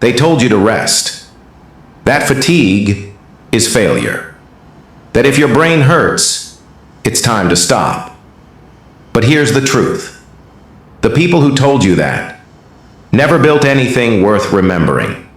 They told you to rest. That fatigue is failure. That if your brain hurts, it's time to stop. But here's the truth. The people who told you that never built anything worth remembering.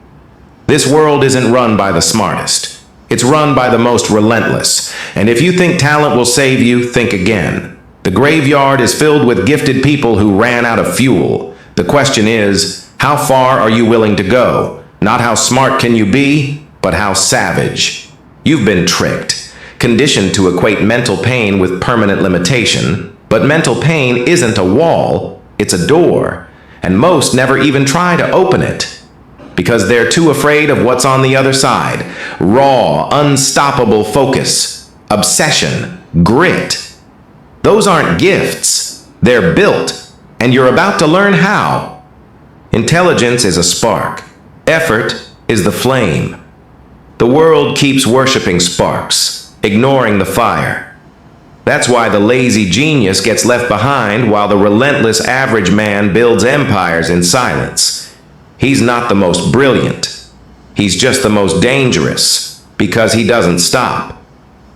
This world isn't run by the smartest. It's run by the most relentless. And if you think talent will save you, think again. The graveyard is filled with gifted people who ran out of fuel. The question is, how far are you willing to go? Not how smart can you be, but how savage. You've been tricked, conditioned to equate mental pain with permanent limitation. But mental pain isn't a wall, it's a door. And most never even try to open it, because they're too afraid of what's on the other side. Raw, unstoppable focus, obsession, grit. Those aren't gifts, they're built, and you're about to learn how. Intelligence is a spark. Effort is the flame. The world keeps worshiping sparks, ignoring the fire. That's why the lazy genius gets left behind while the relentless average man builds empires in silence. He's not the most brilliant. He's just the most dangerous, because he doesn't stop.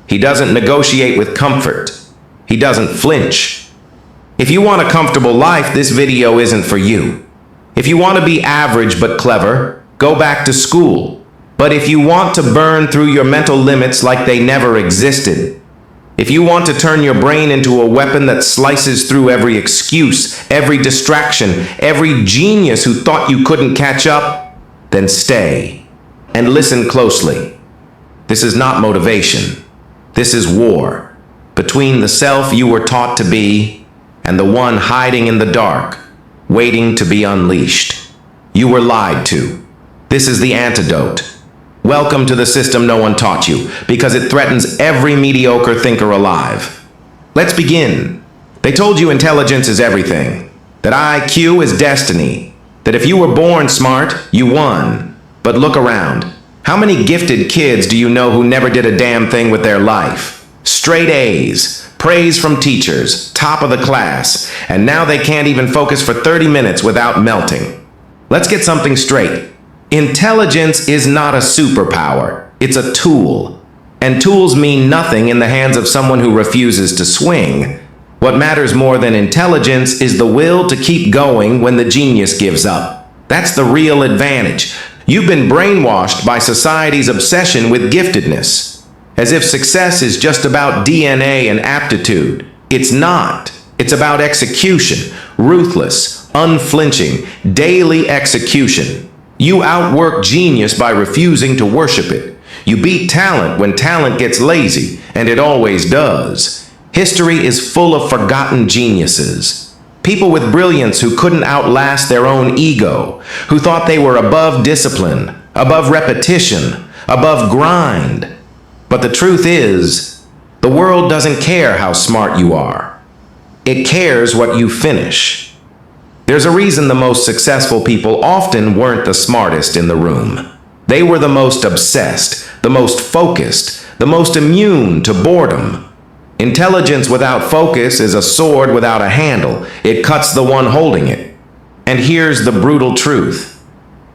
He doesn't negotiate with comfort. He doesn't flinch. If you want a comfortable life, this video isn't for you. If you want to be average but clever, go back to school. But if you want to burn through your mental limits like they never existed, if you want to turn your brain into a weapon that slices through every excuse, every distraction, every genius who thought you couldn't catch up, then stay and listen closely. This is not motivation. This is war between the self you were taught to be and the one hiding in the dark, waiting to be unleashed. You were lied to. This is the antidote. Welcome to the system no one taught you, because it threatens every mediocre thinker alive. Let's begin. They told you intelligence is everything, that IQ is destiny, that if you were born smart, you won. But look around. How many gifted kids do you know who never did a damn thing with their life? Straight A's, praise from teachers, top of the class, and now they can't even focus for 30 minutes without melting. Let's get something straight. Intelligence is not a superpower, it's a tool. And tools mean nothing in the hands of someone who refuses to swing. What matters more than intelligence is the will to keep going when the genius gives up. That's the real advantage. You've been brainwashed by society's obsession with giftedness, as if success is just about DNA and aptitude. It's not. It's about execution, ruthless, unflinching, daily execution. You outwork genius by refusing to worship it. You beat talent when talent gets lazy, and it always does. History is full of forgotten geniuses. People with brilliance who couldn't outlast their own ego, who thought they were above discipline, above repetition, above grind. But the truth is, the world doesn't care how smart you are. It cares what you finish. There's a reason the most successful people often weren't the smartest in the room. They were the most obsessed, the most focused, the most immune to boredom. Intelligence without focus is a sword without a handle. It cuts the one holding it. And here's the brutal truth.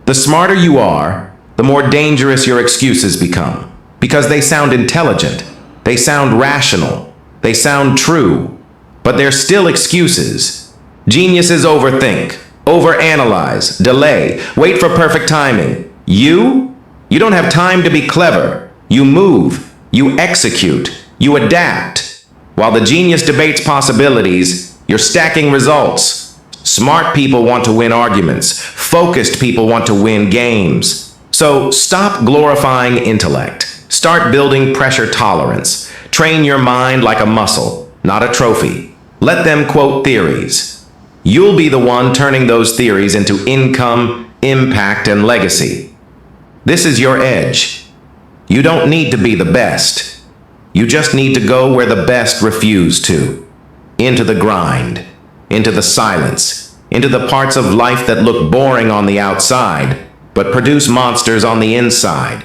The smarter you are, the more dangerous your excuses become. Because they sound intelligent, they sound rational, they sound true, but they're still excuses. Geniuses overthink, overanalyze, delay, wait for perfect timing. You don't have time to be clever. You move, you execute, you adapt. While the genius debates possibilities, you're stacking results. Smart people want to win arguments. Focused people want to win games. So stop glorifying intellect. Start building pressure tolerance. Train your mind like a muscle, not a trophy. Let them quote theories. You'll be the one turning those theories into income, impact, and legacy. This is your edge. You don't need to be the best. You just need to go where the best refuse to. Into the grind, into the silence, into the parts of life that look boring on the outside, but produce monsters on the inside.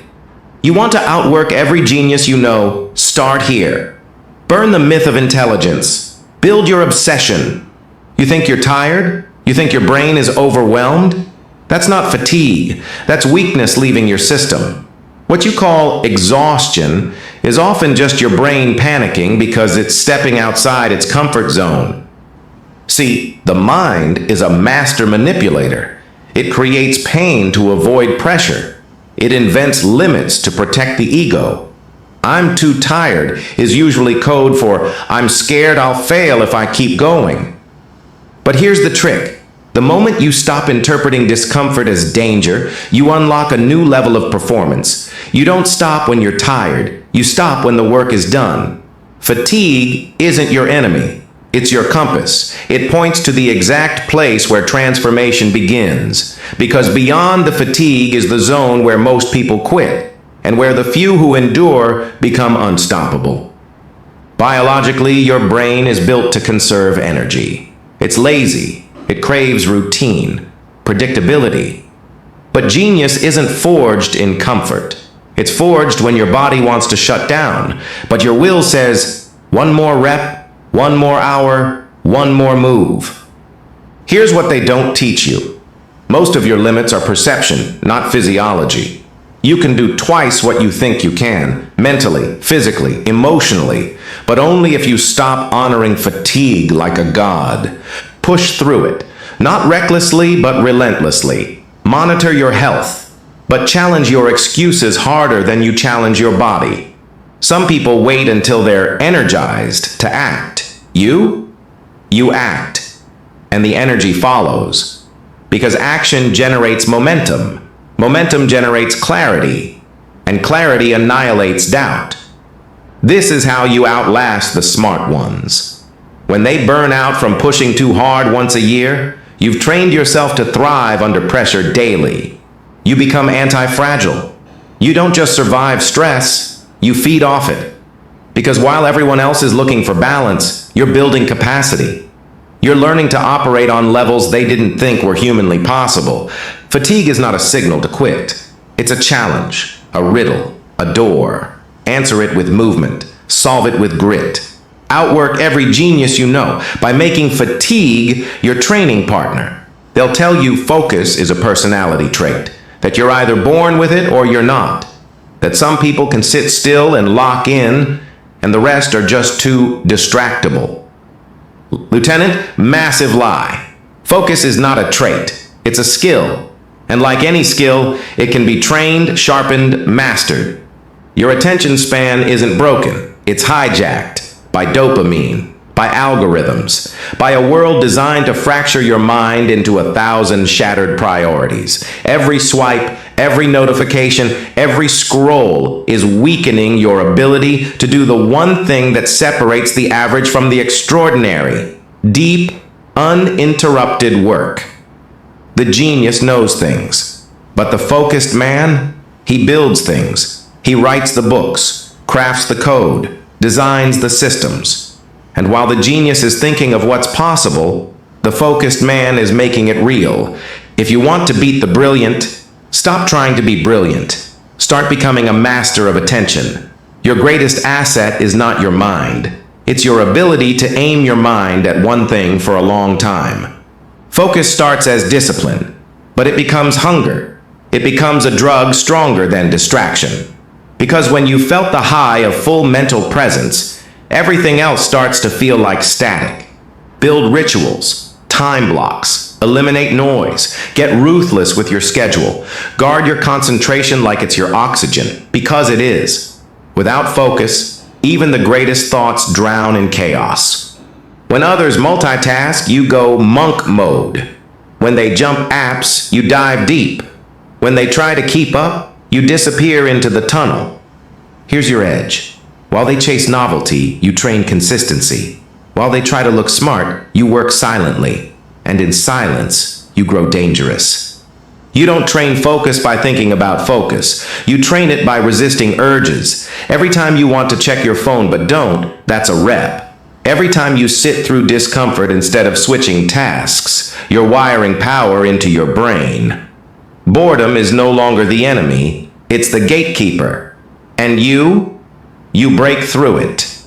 You want to outwork every genius you know? Start here. Burn the myth of intelligence. Build your obsession. You think you're tired? You think your brain is overwhelmed? That's not fatigue. That's weakness leaving your system. What you call exhaustion is often just your brain panicking because it's stepping outside its comfort zone. See, the mind is a master manipulator. It creates pain to avoid pressure. It invents limits to protect the ego. "I'm too tired" is usually code for "I'm scared I'll fail if I keep going." But here's the trick. The moment you stop interpreting discomfort as danger, you unlock a new level of performance. You don't stop when you're tired. You stop when the work is done. Fatigue isn't your enemy. It's your compass. It points to the exact place where transformation begins. Because beyond the fatigue is the zone where most people quit, and where the few who endure become unstoppable. Biologically, your brain is built to conserve energy. It's lazy. It craves routine, predictability. But genius isn't forged in comfort. It's forged when your body wants to shut down, but your will says, one more rep, one more hour, one more move. Here's what they don't teach you. Most of your limits are perception, not physiology. You can do twice what you think you can, mentally, physically, emotionally, but only if you stop honoring fatigue like a god. Push through it, not recklessly, but relentlessly. Monitor your health, but challenge your excuses harder than you challenge your body. Some people wait until they're energized to act. You act, and the energy follows. Because action generates momentum. Momentum generates clarity, and clarity annihilates doubt. This is how you outlast the smart ones. When they burn out from pushing too hard once a year, you've trained yourself to thrive under pressure daily. You become anti-fragile. You don't just survive stress, you feed off it. Because while everyone else is looking for balance, you're building capacity. You're learning to operate on levels they didn't think were humanly possible. Fatigue is not a signal to quit. It's a challenge, a riddle, a door. Answer it with movement. Solve it with grit. Outwork every genius you know by making fatigue your training partner. They'll tell you focus is a personality trait, that you're either born with it or you're not, that some people can sit still and lock in, and the rest are just too distractible. Lieutenant, massive lie. Focus is not a trait, it's a skill. And like any skill, it can be trained, sharpened, mastered. Your attention span isn't broken, it's hijacked by dopamine, by algorithms, by a world designed to fracture your mind into 1,000 shattered priorities. Every swipe, every notification, every scroll is weakening your ability to do the one thing that separates the average from the extraordinary: deep, uninterrupted work. The genius knows things, but the focused man, he builds things. He writes the books, crafts the code, designs the systems. And while the genius is thinking of what's possible, the focused man is making it real. If you want to beat the brilliant, stop trying to be brilliant. Start becoming a master of attention. Your greatest asset is not your mind. It's your ability to aim your mind at one thing for a long time. Focus starts as discipline, but it becomes hunger. It becomes a drug stronger than distraction. Because when you felt the high of full mental presence, everything else starts to feel like static. Build rituals, time blocks, eliminate noise, get ruthless with your schedule. Guard your concentration like it's your oxygen, because it is. Without focus, even the greatest thoughts drown in chaos. When others multitask, you go monk mode. When they jump apps, you dive deep. When they try to keep up, you disappear into the tunnel. Here's your edge. While they chase novelty, you train consistency. While they try to look smart, you work silently. And in silence, you grow dangerous. You don't train focus by thinking about focus. You train it by resisting urges. Every time you want to check your phone but don't, that's a rep. Every time you sit through discomfort instead of switching tasks, you're wiring power into your brain. Boredom is no longer the enemy, it's the gatekeeper. And you break through it.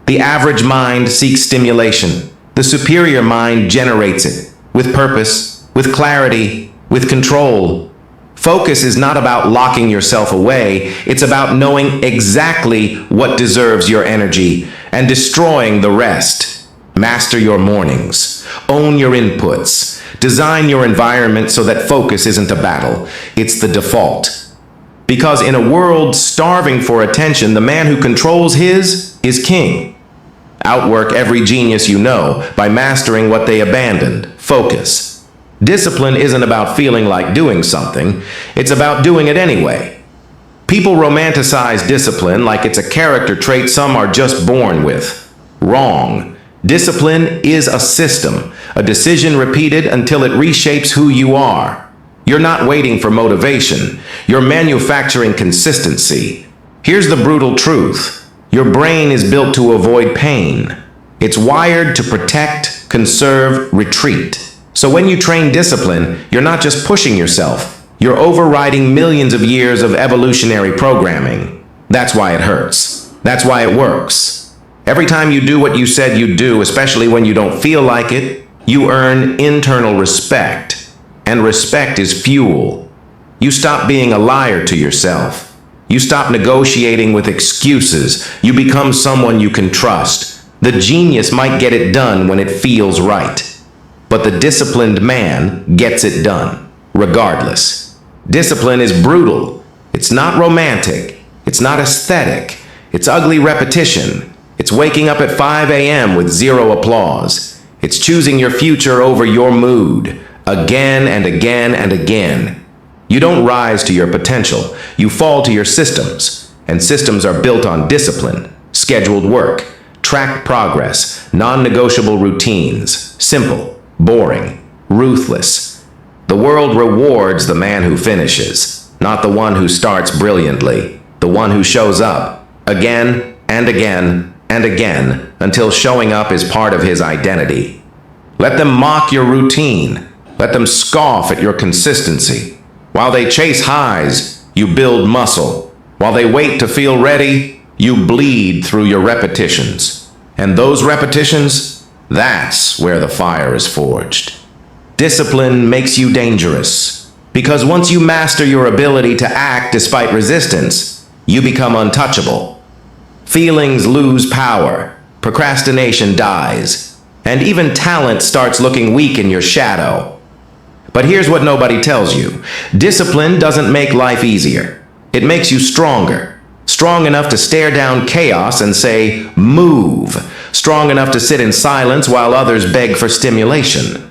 The average mind seeks stimulation. The superior mind generates it, with purpose, with clarity, with control. Focus is not about locking yourself away, it's about knowing exactly what deserves your energy and destroying the rest. Master your mornings, own your inputs, design your environment so that focus isn't a battle, it's the default. Because in a world starving for attention, the man who controls his is king. Outwork every genius you know by mastering what they abandoned, focus. Discipline isn't about feeling like doing something, it's about doing it anyway. People romanticize discipline like it's a character trait some are just born with. Wrong. Discipline is a system, a decision repeated until it reshapes who you are. You're not waiting for motivation, you're manufacturing consistency. Here's the brutal truth. Your brain is built to avoid pain. It's wired to protect, conserve, retreat. So when you train discipline, you're not just pushing yourself, you're overriding millions of years of evolutionary programming. That's why it hurts. That's why it works. Every time you do what you said you'd do, especially when you don't feel like it, you earn internal respect. And respect is fuel. You stop being a liar to yourself. You stop negotiating with excuses. You become someone you can trust. The genius might get it done when it feels right. But the disciplined man gets it done, regardless. Discipline is brutal. It's not romantic. It's not aesthetic. It's ugly repetition. It's waking up at 5 a.m. with zero applause. It's choosing your future over your mood, again and again and again. You don't rise to your potential, you fall to your systems. And systems are built on discipline, scheduled work, tracked progress, non-negotiable routines, simple, boring, ruthless. The world rewards the man who finishes, not the one who starts brilliantly, the one who shows up, again and again and again, until showing up is part of his identity. Let them mock your routine, let them scoff at your consistency. While they chase highs, you build muscle. While they wait to feel ready, you bleed through your repetitions. And those repetitions, that's where the fire is forged. Discipline makes you dangerous, because once you master your ability to act despite resistance, you become untouchable. Feelings lose power, procrastination dies, and even talent starts looking weak in your shadow. But here's what nobody tells you. Discipline doesn't make life easier. It makes you stronger. Strong enough to stare down chaos and say, move. Strong enough to sit in silence while others beg for stimulation.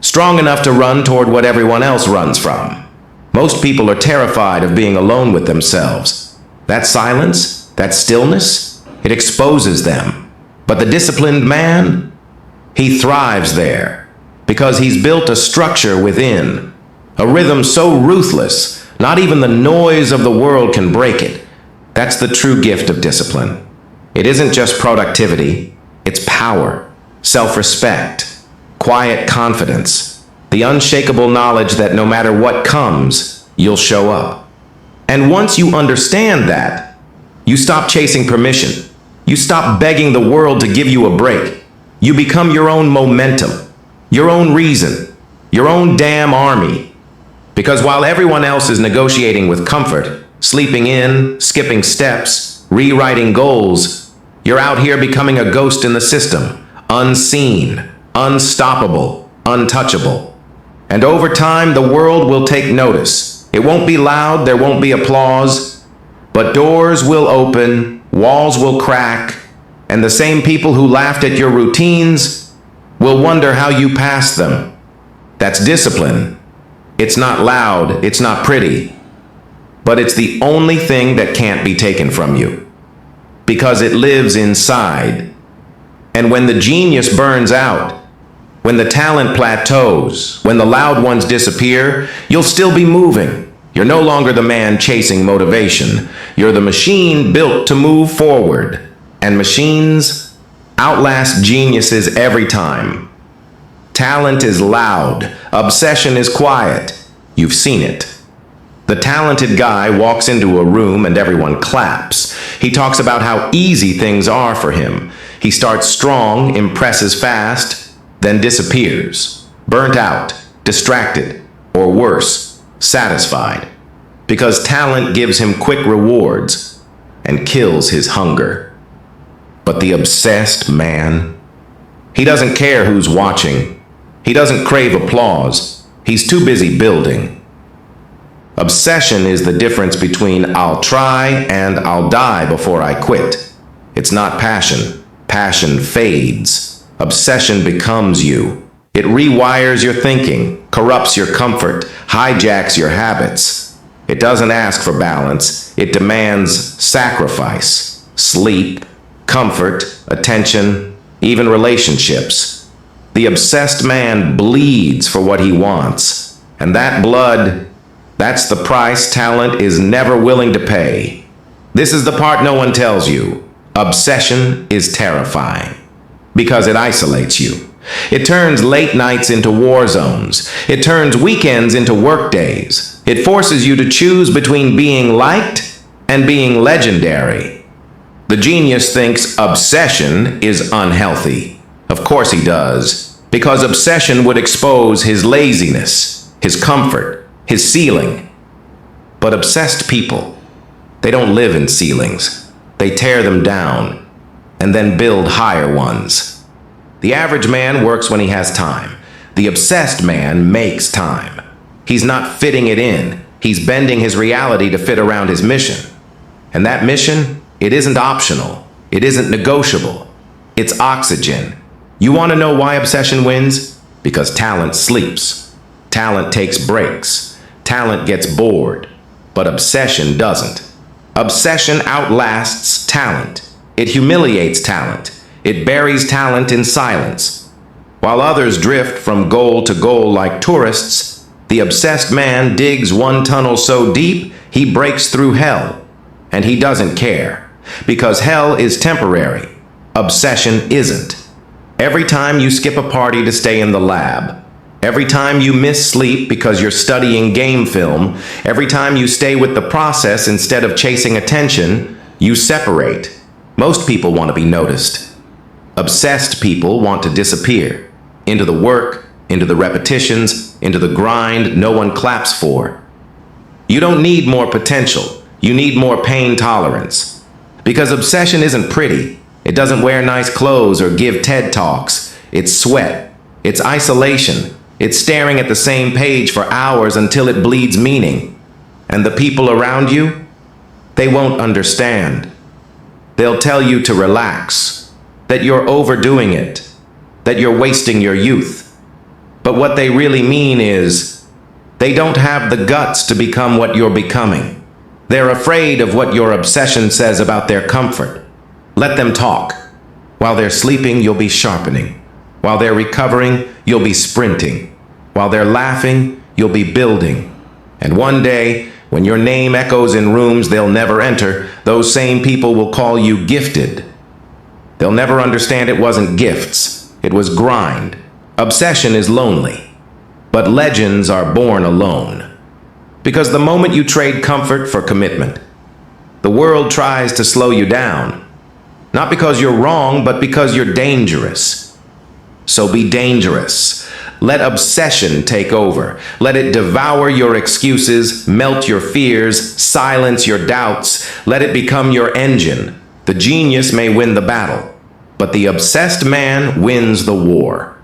Strong enough to run toward what everyone else runs from. Most people are terrified of being alone with themselves. That silence, that stillness, it exposes them. But the disciplined man, he thrives there. Because he's built a structure within, a rhythm so ruthless, not even the noise of the world can break it. That's the true gift of discipline. It isn't just productivity, it's power, self-respect, quiet confidence, the unshakable knowledge that no matter what comes, you'll show up. And once you understand that, you stop chasing permission. You stop begging the world to give you a break. You become your own momentum. Your own reason, your own damn army. Because while everyone else is negotiating with comfort, sleeping in, skipping steps, rewriting goals, you're out here becoming a ghost in the system, unseen, unstoppable, untouchable. And over time, the world will take notice. It won't be loud, there won't be applause, but doors will open, walls will crack, and the same people who laughed at your routines will wonder how you passed them. That's discipline. It's not loud, it's not pretty, but it's the only thing that can't be taken from you. Because it lives inside. And when the genius burns out, when the talent plateaus, when the loud ones disappear, you'll still be moving. You're no longer the man chasing motivation. You're the machine built to move forward. And machines outlast geniuses every time. Talent is loud, obsession is quiet. You've seen it. The talented guy walks into a room and everyone claps. He talks about how easy things are for him. He starts strong, impresses fast, then disappears. Burnt out, distracted, or worse, satisfied, because talent gives him quick rewards and kills his hunger. But the obsessed man, he doesn't care who's watching. He doesn't crave applause. He's too busy building. Obsession is the difference between I'll try and I'll die before I quit. It's not passion. Passion fades. Obsession becomes you. It rewires your thinking, corrupts your comfort, hijacks your habits. It doesn't ask for balance. It demands sacrifice, sleep, comfort, attention, even relationships. The obsessed man bleeds for what he wants, and that blood, that's the price talent is never willing to pay. This is the part no one tells you. Obsession is terrifying because it isolates you. It turns late nights into war zones. It turns weekends into work days. It forces you to choose between being liked and being legendary. The genius thinks obsession is unhealthy. Of course he does, because obsession would expose his laziness, his comfort, his ceiling. But obsessed people, they don't live in ceilings. They tear them down and then build higher ones. The average man works when he has time. The obsessed man makes time. He's not fitting it in. He's bending his reality to fit around his mission. And that mission, it isn't optional. It isn't negotiable. It's oxygen. You want to know why obsession wins? Because talent sleeps. Talent takes breaks. Talent gets bored. But obsession doesn't. Obsession outlasts talent. It humiliates talent. It buries talent in silence. While others drift from goal to goal like tourists, the obsessed man digs one tunnel so deep he breaks through hell. And he doesn't care, because hell is temporary. Obsession isn't. Every time you skip a party to stay in the lab, every time you miss sleep because you're studying game film, every time you stay with the process instead of chasing attention, you separate. Most people want to be noticed. Obsessed people want to disappear. Into the work, into the repetitions, into the grind no one claps for. You don't need more potential. You need more pain tolerance. Because obsession isn't pretty. It doesn't wear nice clothes or give TED Talks. It's sweat. It's isolation. It's staring at the same page for hours until it bleeds meaning. And the people around you, they won't understand. They'll tell you to relax, that you're overdoing it, that you're wasting your youth. But what they really mean is, they don't have the guts to become what you're becoming. They're afraid of what your obsession says about their comfort. Let them talk. While they're sleeping, you'll be sharpening. While they're recovering, you'll be sprinting. While they're laughing, you'll be building. And one day, when your name echoes in rooms they'll never enter, those same people will call you gifted. They'll never understand it wasn't gifts. It was grind. Obsession is lonely. But legends are born alone. Because the moment you trade comfort for commitment, the world tries to slow you down. Not because you're wrong, but because you're dangerous. So be dangerous. Let obsession take over. Let it devour your excuses, melt your fears, silence your doubts. Let it become your engine. The genius may win the battle, but the obsessed man wins the war.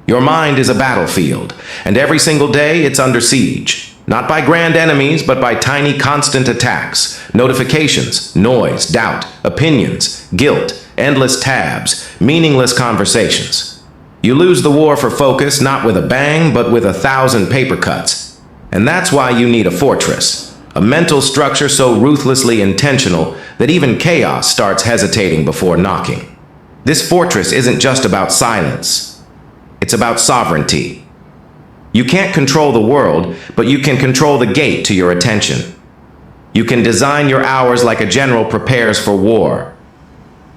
Your mind is a battlefield, and every single day it's under siege. Not by grand enemies, but by tiny constant attacks, notifications, noise, doubt, opinions, guilt, endless tabs, meaningless conversations. You lose the war for focus not with a bang, but with 1,000 paper cuts. And that's why you need a fortress, a mental structure so ruthlessly intentional that even chaos starts hesitating before knocking. This fortress isn't just about silence. It's about sovereignty. You can't control the world, but you can control the gate to your attention. You can design your hours like a general prepares for war.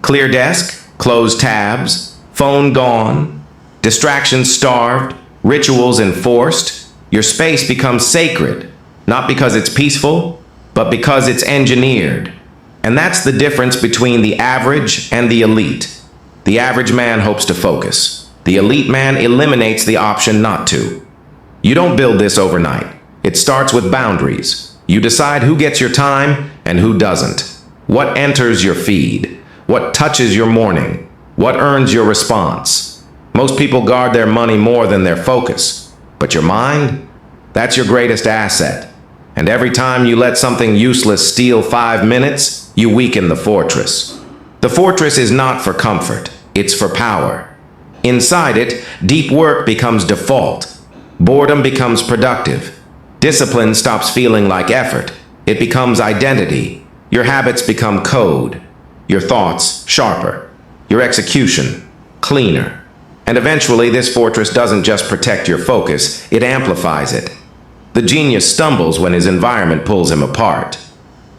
Clear desk, closed tabs, phone gone, distractions starved, rituals enforced. Your space becomes sacred, not because it's peaceful, but because it's engineered. And that's the difference between the average and the elite. The average man hopes to focus. The elite man eliminates the option not to. You don't build this overnight. It starts with boundaries. You decide who gets your time and who doesn't. What enters your feed? What touches your morning? What earns your response? Most people guard their money more than their focus. But your mind? That's your greatest asset. And every time you let something useless steal 5 minutes, you weaken the fortress. The fortress is not for comfort, it's for power. Inside it, deep work becomes default. Boredom becomes productive. Discipline stops feeling like effort. It becomes identity. Your habits become code. Your thoughts sharper. Your execution cleaner. And eventually, this fortress doesn't just protect your focus, it amplifies it. The genius stumbles when his environment pulls him apart.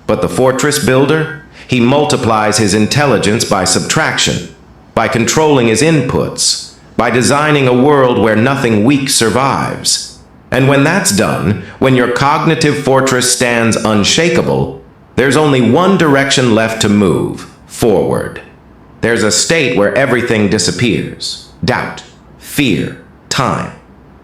But the fortress builder? He multiplies his intelligence by subtraction, by controlling his inputs, by designing a world where nothing weak survives. And when that's done, when your cognitive fortress stands unshakable, there's only one direction left to move: forward. There's a state where everything disappears: doubt, fear, time,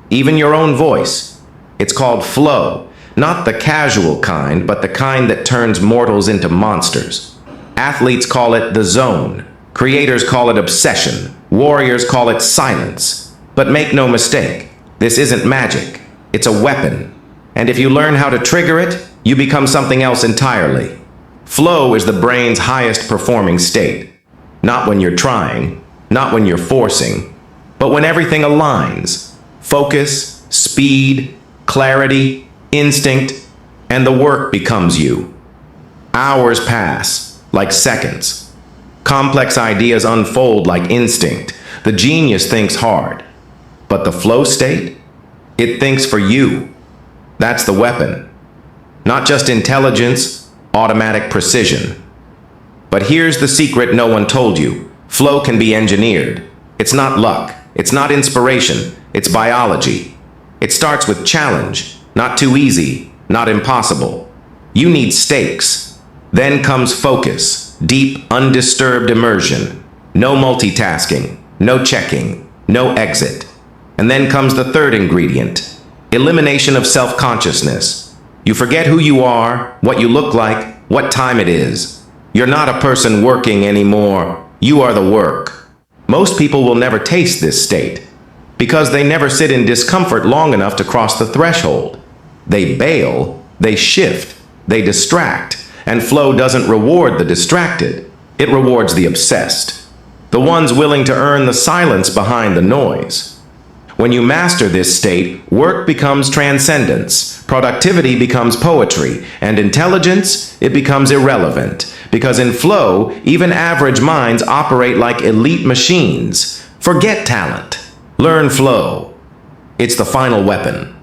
even your own voice. It's called flow, not the casual kind, but the kind that turns mortals into monsters. Athletes call it the zone. Creators call it obsession. Warriors call it silence. But make no mistake, this isn't magic. It's a weapon. And if you learn how to trigger it, you become something else entirely. Flow is the brain's highest performing state. Not when you're trying, not when you're forcing, but when everything aligns. Focus, speed, clarity, instinct, and the work becomes you. Hours pass like seconds. Complex ideas unfold like instinct. The genius thinks hard. But the flow state? It thinks for you. That's the weapon. Not just intelligence, automatic precision. But here's the secret no one told you. Flow can be engineered. It's not luck. It's not inspiration. It's biology. It starts with challenge. Not too easy. Not impossible. You need stakes. Then comes focus. Deep, undisturbed immersion. No multitasking. No checking. No exit. And then comes the third ingredient. Elimination of self-consciousness. You forget who you are, what you look like, what time it is. You're not a person working anymore. You are the work. Most people will never taste this state because they never sit in discomfort long enough to cross the threshold. They bail, they shift, they distract, and flow doesn't reward the distracted. It rewards the obsessed, the ones willing to earn the silence behind the noise. When you master this state, work becomes transcendence, productivity becomes poetry, and intelligence, it becomes irrelevant. Because in flow, even average minds operate like elite machines. Forget talent. Learn flow. It's the final weapon.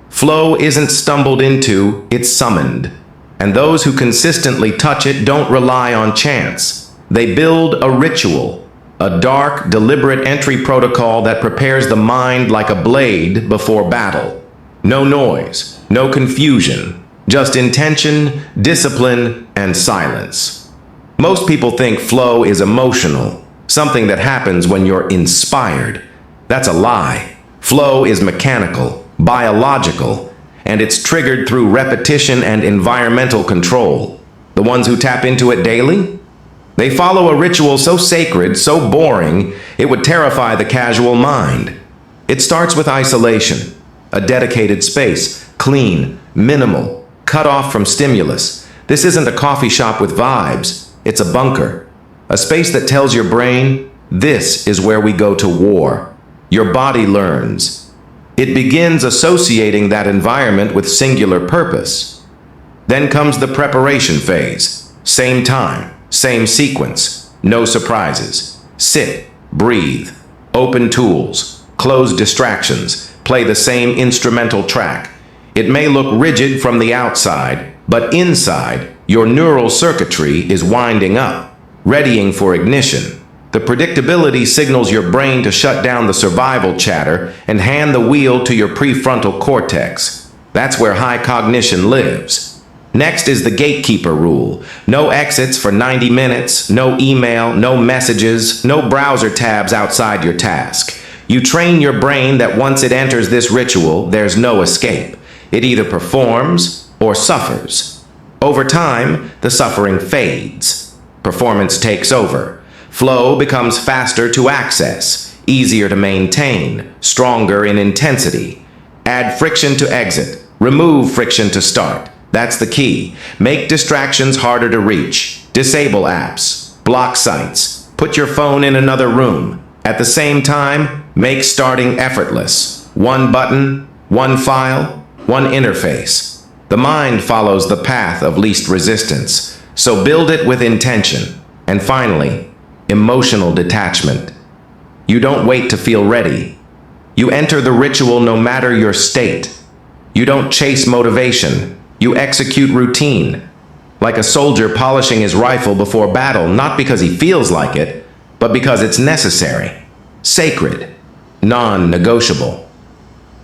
Flow isn't stumbled into, it's summoned. And those who consistently touch it don't rely on chance. They build a ritual. A dark, deliberate entry protocol that prepares the mind like a blade before battle. No noise, no confusion, just intention, discipline, and silence. Most people think flow is emotional, something that happens when you're inspired. That's a lie. Flow is mechanical, biological, and it's triggered through repetition and environmental control. The ones who tap into it daily? They follow a ritual so sacred, so boring, it would terrify the casual mind. It starts with isolation, a dedicated space, clean, minimal, cut off from stimulus. This isn't a coffee shop with vibes, it's a bunker. A space that tells your brain, this is where we go to war. Your body learns. It begins associating that environment with singular purpose. Then comes the preparation phase, same time. Same sequence, no surprises. Sit, breathe, open tools, close distractions, play the same instrumental track. It may look rigid from the outside, but inside, your neural circuitry is winding up, readying for ignition. The predictability signals your brain to shut down the survival chatter and hand the wheel to your prefrontal cortex. That's where high cognition lives. Next is the gatekeeper rule. No exits for 90 minutes, no email, no messages, no browser tabs outside your task. You train your brain that once it enters this ritual, there's no escape. It either performs or suffers. Over time, the suffering fades. Performance takes over. Flow becomes faster to access, easier to maintain, stronger in intensity. Add friction to exit. Remove friction to start. That's the key. Make distractions harder to reach. Disable apps. Block sites. Put your phone in another room. At the same time, make starting effortless. One button, one file, one interface. The mind follows the path of least resistance, so build it with intention. And finally, emotional detachment. You don't wait to feel ready. You enter the ritual no matter your state. You don't chase motivation. You execute routine. Like a soldier polishing his rifle before battle, not because he feels like it, but because it's necessary, sacred, non-negotiable.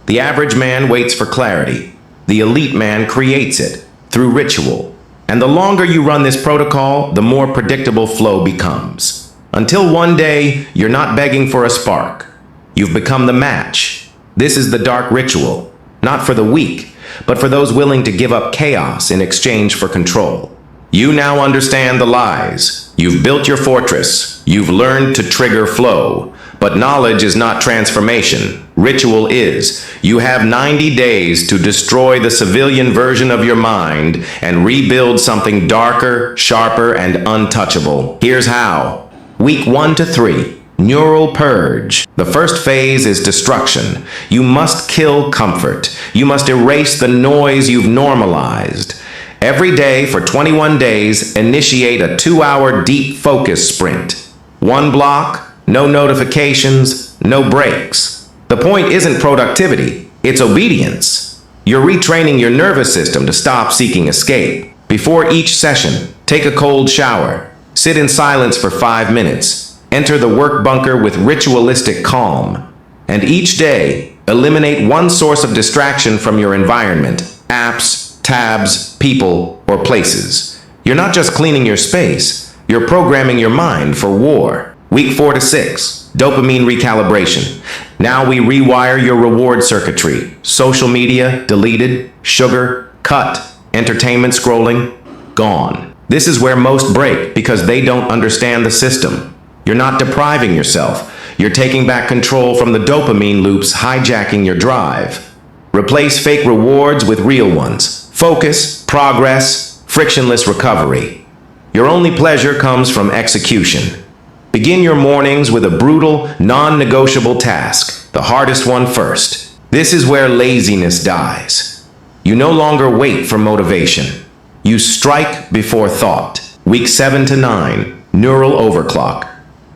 The average man waits for clarity. The elite man creates it through ritual. And the longer you run this protocol, the more predictable flow becomes. Until one day, you're not begging for a spark. You've become the match. This is the dark ritual, not for the weak, but for those willing to give up chaos in exchange for control. You now understand the lies. You've built your fortress. You've learned to trigger flow. But knowledge is not transformation. Ritual is. You have 90 days to destroy the civilian version of your mind and rebuild something darker, sharper, and untouchable. Here's how. Week 1 to 3. Neural purge. The first phase is destruction. You must kill comfort. You must erase the noise you've normalized. Every day for 21 days, initiate a 2-hour deep focus sprint. One block, no notifications, no breaks. The point isn't productivity, it's obedience. You're retraining your nervous system to stop seeking escape. Before each session, take a cold shower. Sit in silence for 5 minutes. Enter the work bunker with ritualistic calm. And each day, eliminate one source of distraction from your environment. Apps, tabs, people, or places. You're not just cleaning your space, you're programming your mind for war. Week 4 to 6, dopamine recalibration. Now we rewire your reward circuitry. Social media, deleted. Sugar, cut. Entertainment scrolling, gone. This is where most break because they don't understand the system. You're not depriving yourself. You're taking back control from the dopamine loops hijacking your drive. Replace fake rewards with real ones. Focus, progress, frictionless recovery. Your only pleasure comes from execution. Begin your mornings with a brutal, non-negotiable task, the hardest one first. This is where laziness dies. You no longer wait for motivation. You strike before thought. Week 7 to 9, neural overclock.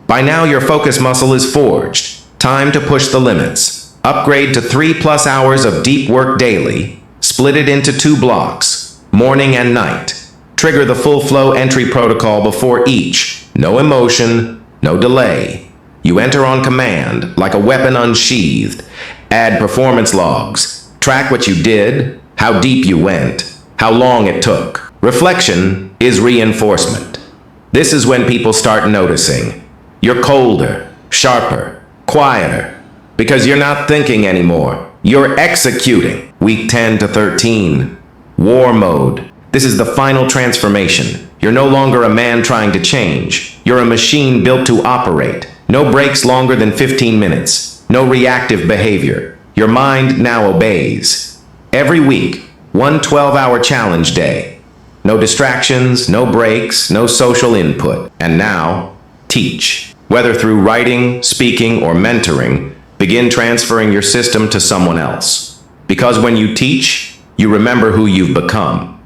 By now your focus muscle is forged. Time to push the limits. Upgrade to 3+ hours of deep work daily. Split it into 2 blocks, morning and night. Trigger the full flow entry protocol before each. No emotion, no delay. You enter on command, like a weapon unsheathed. Add performance logs. Track what you did, how deep you went, how long it took. Reflection is reinforcement. This is when people start noticing. You're colder, sharper, quieter, because you're not thinking anymore. You're executing. Week 10 to 13. War mode. This is the final transformation. You're no longer a man trying to change. You're a machine built to operate. No breaks longer than 15 minutes. No reactive behavior. Your mind now obeys. Every week, one 12-hour challenge day. No distractions, no breaks, no social input. And now, teach. Whether through writing, speaking, or mentoring, begin transferring your system to someone else. Because when you teach, you remember who you've become.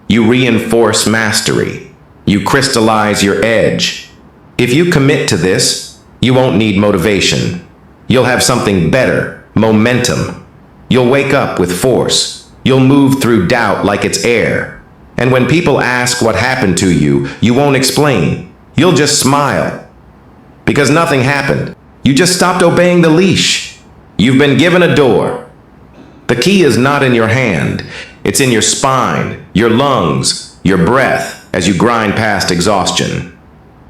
You reinforce mastery. You crystallize your edge. If you commit to this, you won't need motivation. You'll have something better, momentum. You'll wake up with force. You'll move through doubt like it's air. And when people ask what happened to you, you won't explain. You'll just smile. Because nothing happened. You just stopped obeying the leash. You've been given a door. The key is not in your hand. It's in your spine, your lungs, your breath as you grind past exhaustion.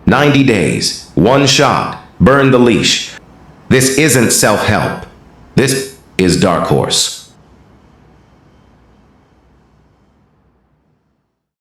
90 days, one shot, burn the leash. This isn't self-help. This is Dark Horse.